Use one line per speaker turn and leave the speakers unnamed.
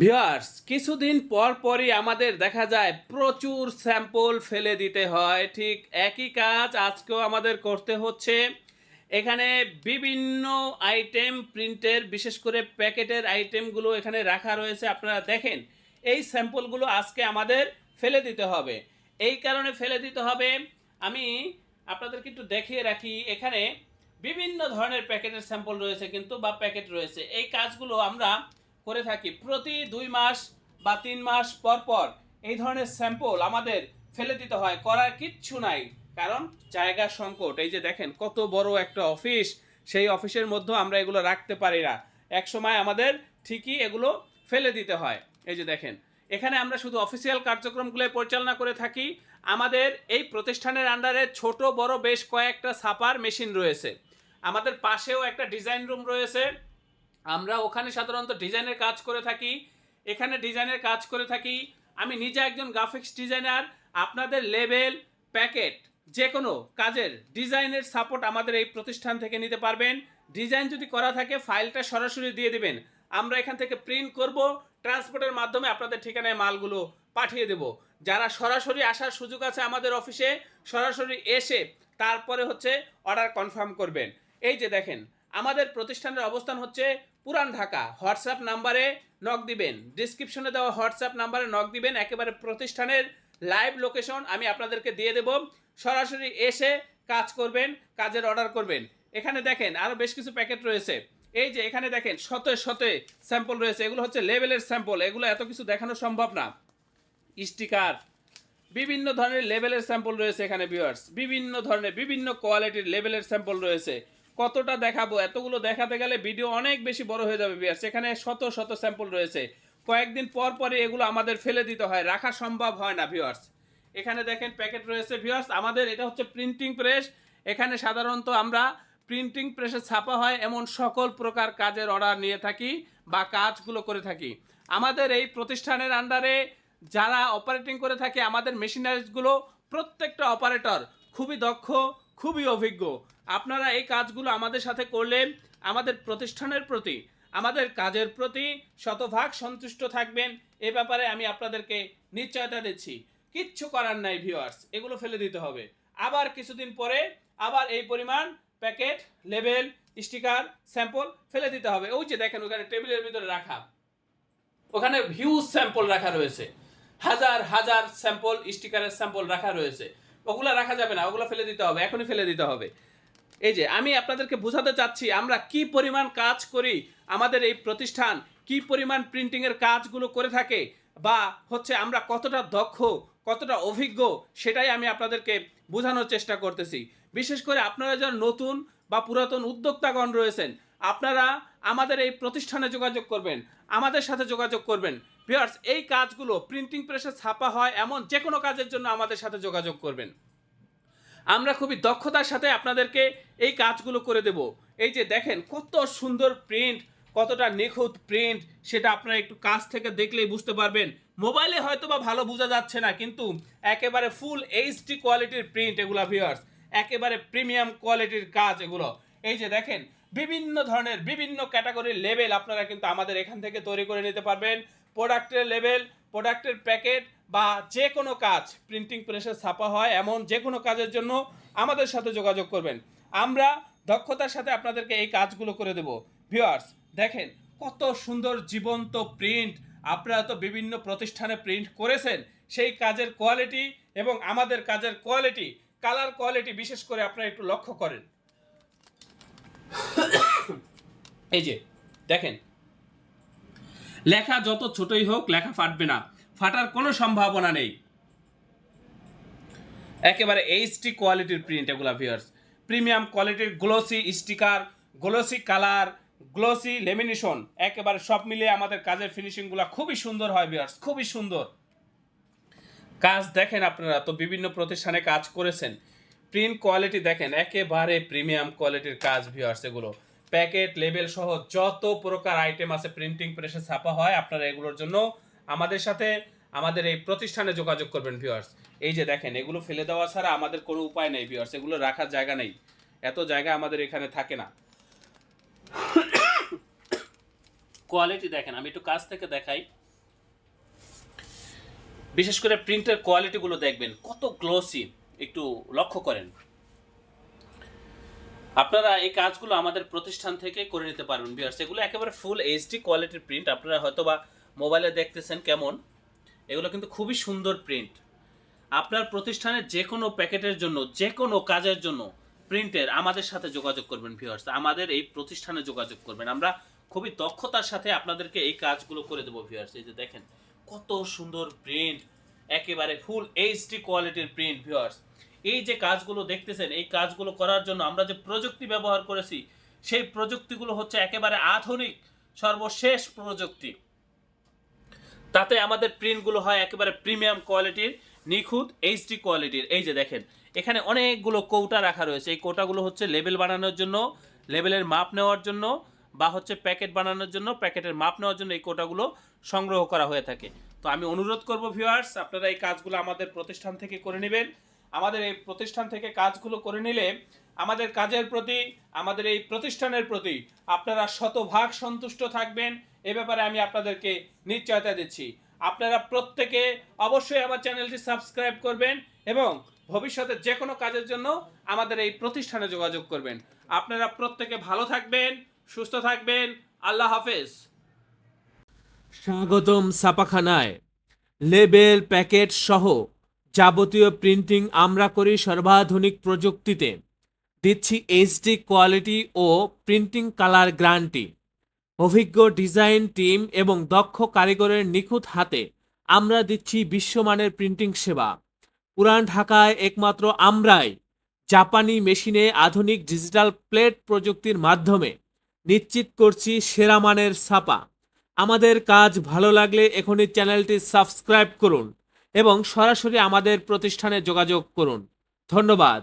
Viewers, কিছুদিন পর পরই আমাদের দেখা যায় প্রচুর স্যাম্পল ফেলে দিতে হয়। ঠিক একই কাজ আজকেও আমাদের করতে হচ্ছে। এখানে বিভিন্ন আইটেম প্রিন্টের, বিশেষ করে প্যাকেটের আইটেমগুলো এখানে রাখা রয়েছে। আপনারা দেখেন, এই স্যাম্পলগুলো আজকে আমাদের ফেলে দিতে হবে। এই কারণে ফেলে দিতে হবে, আমি আপনাদেরকে একটু দেখিয়ে রাখি। এখানে বিভিন্ন ধরনের প্যাকেটের স্যাম্পল রয়েছে কিন্তু, বা প্যাকেট রয়েছে। এই কাজগুলো আমরা করে থাকি প্রতি 2 মাস বা 3 মাস পর পর। এই ধরনের স্যাম্পল আমাদের ফেলে দিতে হয়, করার কিচ্ছু নাই, কারণ জায়গা সংকট। এই যে দেখেন কত বড় একটা অফিস, সেই অফিসের মধ্যে আমরা এগুলো রাখতে পারি না। এক সময় আমাদের ঠিকই এগুলো ফেলে দিতে হয়। এই যে দেখেন, এখানে আমরা শুধু অফিসিয়াল কার্যক্রমগুলো পরিচালনা করে থাকি। আমাদের এই প্রতিষ্ঠানের আন্ডারে ছোট বড় বেশ কয়েকটা ছাপার মেশিন রয়েছে। আমাদের পাশেও একটা ডিজাইন রুম রয়েছে, আমরা ওখানে সাধারণত ডিজাইনের কাজ করে থাকি। এখানে ডিজাইনের কাজ করে থাকি। আমি নিজে একজন গ্রাফিক্স ডিজাইনার। আপনাদের লেবেল, প্যাকেট, যে কোনো কাজের ডিজাইনের সাপোর্ট আমাদের এই প্রতিষ্ঠান থেকে নিতে পারবেন। ডিজাইন যদি করা থাকে ফাইলটা সরাসরি দিয়ে দিবেন, আমরা এখান থেকে প্রিন্ট করব, ট্রান্সপোর্টের মাধ্যমে আপনাদের ঠিকানায় মালগুলো পাঠিয়ে দেব। যারা সরাসরি আসার সুযোগ আছে আমাদের অফিসে, সরাসরি এসে তারপরে হচ্ছে অর্ডার কনফার্ম করবেন। এই যে দেখেন, আমাদের প্রতিষ্ঠানের অবস্থান হচ্ছে পুরান ঢাকা। হোয়াটসঅ্যাপ নাম্বারে নক দিবেন, ডিসক্রিপশনে দেওয়া হোয়াটসঅ্যাপ নাম্বারে নক দিবেন। একেবারে প্রতিষ্ঠানের লাইভ লোকেশন আমি আপনাদেরকে দিয়ে দেব। সরাসরি এসে কাজ করবেন, কাজের অর্ডার করবেন। এখানে দেখেন আরও বেশ কিছু প্যাকেট রয়েছে। এই যে এখানে দেখেন শত শত স্যাম্পল রয়েছে। এগুলো হচ্ছে লেবেলের স্যাম্পল, এগুলো এত কিছু দেখানো সম্ভব না। স্টিকার, বিভিন্ন ধরনের লেভেলের স্যাম্পল রয়েছে এখানে ভিউয়ার্স। বিভিন্ন ধরনের বিভিন্ন কোয়ালিটির লেভেলের স্যাম্পল রয়েছে। কতটা দেখাবো, এতগুলো দেখাতে গেলে ভিডিও অনেক বেশি বড় হয়ে যাবে ভিউয়ার্স। এখানে শত শত স্যাম্পল রয়েছে। কয়েকদিন পর পরে এগুলো আমাদের ফেলে দিতে হয়, রাখা সম্ভব হয় না ভিউয়ার্স। এখানে দেখেন প্যাকেট রয়েছে ভিউয়ার্স। আমাদের এটা হচ্ছে প্রিন্টিং প্রেস। এখানে সাধারণত আমরা প্রিন্টিং প্রেসে ছাপা হয় এমন সকল প্রকার কাজের অর্ডার নিয়ে থাকি বা কাজগুলো করে থাকি। আমাদের এই প্রতিষ্ঠানের আন্ডারে যারা অপারেটিং করে থাকে, আমাদের মেশিনারিজগুলো প্রত্যেকটা অপারেটর খুবই দক্ষ, খুবই অভিজ্ঞ। আপনারা এই কাজগুলো আমাদের সাথে করলে আমাদের প্রতিষ্ঠানের প্রতি, আমাদের কাজের প্রতি শতভাগ সন্তুষ্ট থাকবেন। এ ব্যাপারে আমি আপনাদেরকে নিশ্চয়তা দিচ্ছি। কিচ্ছু করার নাই ভিউয়ার্স, এগুলো ফেলে দিতে হবে। আবার কিছুদিন পরে আবার এই পরিমাণ প্যাকেট, লেবেল, স্টিকার, স্যাম্পল ফেলে দিতে হবে। ওই যে দেখেন ওখানে টেবিলের ভিতরে রাখা, ওখানে হিউজ স্যাম্পল রাখা রয়েছে। হাজার হাজার স্যাম্পল, স্টিকারের স্যাম্পল রাখা রয়েছে। ওগুলো রাখা যাবে না, ওগুলো ফেলে দিতে হবে, এখনই ফেলে দিতে হবে। এই যে আমি আপনাদেরকে বোঝাতে চাচ্ছি আমরা কি পরিমাণ কাজ করি, আমাদের এই প্রতিষ্ঠান কি পরিমাণ প্রিন্টিংয়ের কাজগুলো করে থাকে, বা হচ্ছে আমরা কতটা দক্ষ, কতটা অভিজ্ঞ, সেটাই আমি আপনাদেরকে বোঝানোর চেষ্টা করতেছি। বিশেষ করে আপনারা যারা নতুন বা পুরাতন উদ্যোক্তাগণ রয়েছেন, আপনারা আমাদের এই প্রতিষ্ঠানে যোগাযোগ করবেন, আমাদের সাথে যোগাযোগ করবেন। ভিউয়ার্স, এই কাজগুলো প্রিন্টিং প্রেসে ছাপা হয় এমন যে কোনো কাজের জন্য আমাদের সাথে যোগাযোগ করবেন। আমরা খুবই দক্ষতার সাথে আপনাদেরকে এই কাজগুলো করে দেব। এই যে দেখেন কত সুন্দর প্রিন্ট, কতটা নিখুঁত প্রিন্ট, সেটা আপনারা একটু কাছ থেকে দেখলেই বুঝতে পারবেন। মোবাইলে হয়তো বা ভালো বোঝা যাচ্ছে না, কিন্তু একেবারে ফুল এইচডি কোয়ালিটির প্রিন্ট এগুলো ভিউয়ার্স। একেবারে প্রিমিয়াম কোয়ালিটির কাজ এগুলো। এই যে দেখেন বিভিন্ন ধরনের বিভিন্ন ক্যাটাগরির লেবেল আপনারা কিন্তু আমাদের এখান থেকে তৈরি করে নিতে পারবেন। প্রোডাক্টের লেবেল, প্রোডাক্টের প্যাকেট, বা যে কোনো কাজ প্রিন্টিং প্রেসে ছাপা হয় এমন যে কোনো কাজের জন্য আমাদের সাথে যোগাযোগ করবেন। আমরা দক্ষতার সাথে আপনাদেরকে এই কাজগুলো করে দেব। ভিউয়ার্স দেখেন কত সুন্দর জীবন্ত প্রিন্ট। আপনারা তো বিভিন্ন প্রতিষ্ঠানে প্রিন্ট করেছেন, সেই কাজের কোয়ালিটি এবং আমাদের কাজের কোয়ালিটি, কালার কোয়ালিটি বিশেষ করে আপনারা একটু লক্ষ্য করেন। এই যে দেখেন, লেখা যত ছোটই হোক লেখা ফাটবে না, ফাটার কোনো সম্ভাবনা নেই। একেবারে এইচডি কোয়ালিটির প্রিন্ট এগুলা ভিউয়ার্স। প্রিমিয়াম কোয়ালিটির glossy sticker, glossy colour, glossy lamination, একেবারে সব মিলিয়ে আমাদের কাজের ফিনিশিংগুলো খুবই সুন্দর হয় ভিউয়ার্স, খুবই সুন্দর কাজ। দেখেন আপনারা তো বিভিন্ন প্রতিষ্ঠানে কাজ করেছেন, প্রিন্ট কোয়ালিটি দেখেন একেবারে প্রিমিয়াম কোয়ালিটির কাজ ভিউয়ার্স। এগুলো প্যাকেট, লেবেল সহ যত প্রকার আইটেম আছে প্রিন্টিং প্রেসে ছাপা হয়, আপনারা এগুলোর জন্য আমাদের সাথে, আমাদের এই প্রতিষ্ঠানে যোগাযোগ করবেন ভিউয়ার্স। এই যে দেখেন এগুলো ফেলে দেওয়া ছাড়া আমাদের কোনো উপায় নেই ভিউয়ার্স, এগুলো রাখার জায়গা নেই, এত জায়গা আমাদের এখানে থাকে না। কোয়ালিটি দেখেন, আমি একটু কাছ থেকে দেখাই। বিশেষ করে প্রিন্টের কোয়ালিটিগুলো দেখবেন কত গ্লোসি, একটু লক্ষ্য করেন। আপনারা এই কাজগুলো আমাদের প্রতিষ্ঠান থেকে করে নিতে পারবেন ভিউয়ার্স। এগুলো একেবারে ফুল এইচডি কোয়ালিটির প্রিন্ট। আপনারা হয়তো বা মোবাইলে দেখতেছেন কেমন, এগুলো কিন্তু খুবই সুন্দর প্রিন্ট। আপনার প্রতিষ্ঠানের যে কোনো প্যাকেটের জন্য, যে কোনো কাজের জন্য প্রিন্টের আমাদের সাথে যোগাযোগ করবেন ভিউয়ার্স, আমাদের এই প্রতিষ্ঠানে যোগাযোগ করবেন। আমরা খুবই দক্ষতার সাথে আপনাদেরকে এই কাজগুলো করে দেবো ভিউয়ার্স। এই যে দেখেন কত সুন্দর প্রিন্ট, একেবারে ফুল এইচডি কোয়ালিটির প্রিন্ট ভিউয়ার্স। এই যে কাজগুলো দেখতেছেন, এই কাজগুলো করার জন্য আমরা যে প্রযুক্তি ব্যবহার করেছি, সেই প্রযুক্তিগুলো হচ্ছে একেবারে আধুনিক সর্বশেষ প্রযুক্তি। তাতে আমাদের প্রিন্টগুলো হয় একেবারে প্রিমিয়াম কোয়ালিটির, নিখুঁত এইচডি কোয়ালিটির। এই যে দেখেন এখানে অনেকগুলো কৌটা রাখা রয়েছে। এই কৌটাগুলো হচ্ছে লেবেল বানানোর জন্য, লেবেলের মাপ নেওয়ার জন্য, বা হচ্ছে প্যাকেট বানানোর জন্য, প্যাকেটের মাপ নেওয়ার জন্য এই কৌটাগুলো সংগ্রহ করা হয়ে থাকে। তো আমি অনুরোধ করব ভিউয়ার্স, আপনারা এই কাজগুলো আমাদের প্রতিষ্ঠান থেকে করে নেবেন। আমাদের এই প্রতিষ্ঠান থেকে কাজগুলো করে নিলে আমাদের কাজের প্রতি, আমাদের এই প্রতিষ্ঠানের প্রতি আপনারা শতভাগ সন্তুষ্ট থাকবেন, এ ব্যাপারে আমি আপনাদেরকে নিশ্চয়তা দিচ্ছি। আপনারা প্রত্যেকে অবশ্যই আমার চ্যানেলটি সাবস্ক্রাইব করবেন এবং ভবিষ্যতে যে কোনো কাজের জন্য আমাদের এই প্রতিষ্ঠানে যোগাযোগ করবেন। আপনারা প্রত্যেকে ভালো থাকবেন, সুস্থ থাকবেন। আল্লাহ হাফেজ। স্বাগতম ছাপাখানায়। লেবেল, প্যাকেট সহ যাবতীয় প্রিন্টিং আমরা করি সর্বাধুনিক প্রযুক্তিতে। দিচ্ছি এইচডি কোয়ালিটি ও প্রিন্টিং কালার গ্যারান্টি। অভিজ্ঞ ডিজাইন টিম এবং দক্ষ কারিগরের নিখুঁত হাতে আমরা দিচ্ছি বিশ্বমানের প্রিন্টিং সেবা। পুরান ঢাকায় একমাত্র আমরাই জাপানি মেশিনে আধুনিক ডিজিটাল প্লেট প্রযুক্তির মাধ্যমে নিশ্চিত করছি সেরা মানের ছাপা। আমাদের কাজ ভালো লাগলে এখনই চ্যানেলটি সাবস্ক্রাইব করুন এবং সরাসরি আমাদের প্রতিষ্ঠানে যোগাযোগ করুন। ধন্যবাদ।